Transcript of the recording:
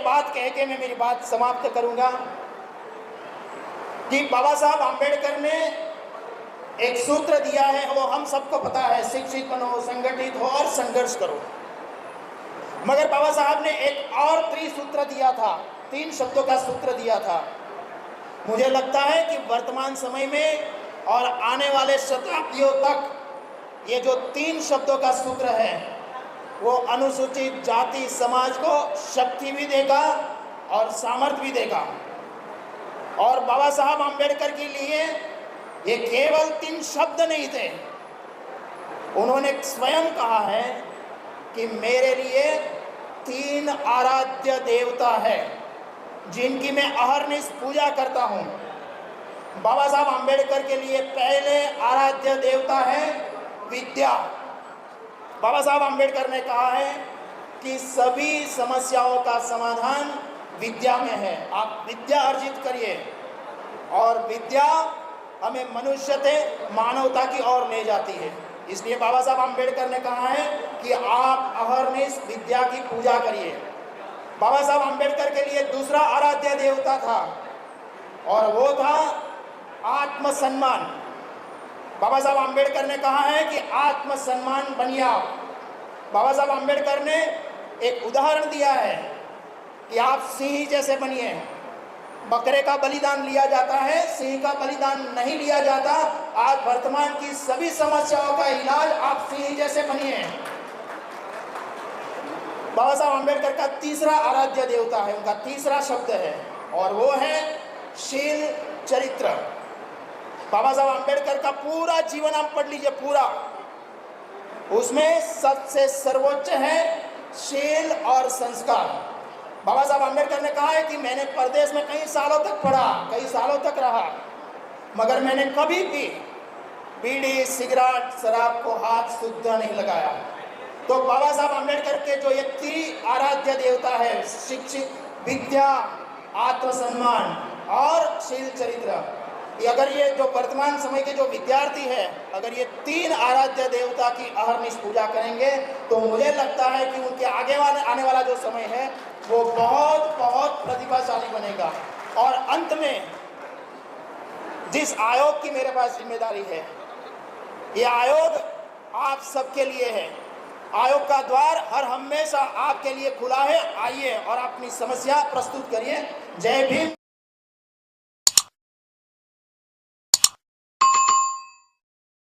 बात कह के मैं मेरी बात समाप्त करूंगा कि बाबा साहब आम्बेडकर ने एक सूत्र दिया है, वो हम सबको पता है, शिक्षित बनो, संगठित हो और संघर्ष करो। मगर बाबा साहब ने एक और त्रिसूत्र दिया था, 3 शब्दों का सूत्र दिया था। मुझे लगता है कि वर्तमान समय में और आने वाले शताब्दियों तक ये जो 3 शब्दों का सूत्र है वो अनुसूचित जाति समाज को शक्ति भी देगा और सामर्थ्य भी देगा। और बाबा साहब आम्बेडकर के लिए ये केवल 3 शब्द नहीं थे, उन्होंने स्वयं कहा है कि मेरे लिए 3 आराध्य देवता है जिनकी मैं अहरनिश पूजा करता हूँ। बाबा साहब आम्बेडकर के लिए पहले आराध्य देवता है विद्या। बाबा साहब आम्बेडकर ने कहा है कि सभी समस्याओं का समाधान विद्या में है, आप विद्या अर्जित करिए। और विद्या हमें मनुष्यते, मानवता की ओर ले जाती है। इसलिए बाबा साहब आम्बेडकर ने कहा है कि आप अहरनिश विद्या की पूजा करिए। बाबा साहब आम्बेडकर के लिए दूसरा आराध्य देवता था और वो था आत्मसम्मान। बाबा साहब आम्बेडकर ने कहा है कि आत्मसम्मान बनिए आप। बाबा साहब आम्बेडकर ने एक उदाहरण दिया है कि आप सिंह जैसे बनिए। बकरे का बलिदान लिया जाता है, सिंह का बलिदान नहीं लिया जाता। आज वर्तमान की सभी समस्याओं का इलाज आप सिंह जैसे बनिए। बाबा साहब आम्बेडकर का तीसरा आराध्य देवता है, उनका तीसरा शब्द है और वो है शील चरित्र। बाबा साहब आम्बेडकर का पूरा जीवन आप पढ़ लीजिए, पूरा, उसमें सबसे सर्वोच्च है शील और संस्कार। बाबा साहब आम्बेडकर ने कहा है कि मैंने परदेश में कई सालों तक पढ़ा, कई सालों तक रहा, मगर मैंने कभी भी बीड़ी, सिगरेट, शराब को हाथ शुद्ध नहीं लगाया। तो बाबा साहब आम्बेडकर के जो ये 3 आराध्य देवता है, शिक्षित, विद्या, आत्मसम्मान और शील चरित्र, अगर ये जो वर्तमान समय के जो विद्यार्थी है, अगर ये 3 आराध्य देवता की अहरनिश पूजा करेंगे तो मुझे लगता है कि उनके आने वाला जो समय है वो बहुत बहुत प्रतिभाशाली बनेगा। और अंत में जिस आयोग की मेरे पास जिम्मेदारी है, ये आयोग आप सबके लिए है। आयोग का द्वार हर हमेशा आपके लिए खुला है। आइए और अपनी समस्या प्रस्तुत करिए। जय भीम।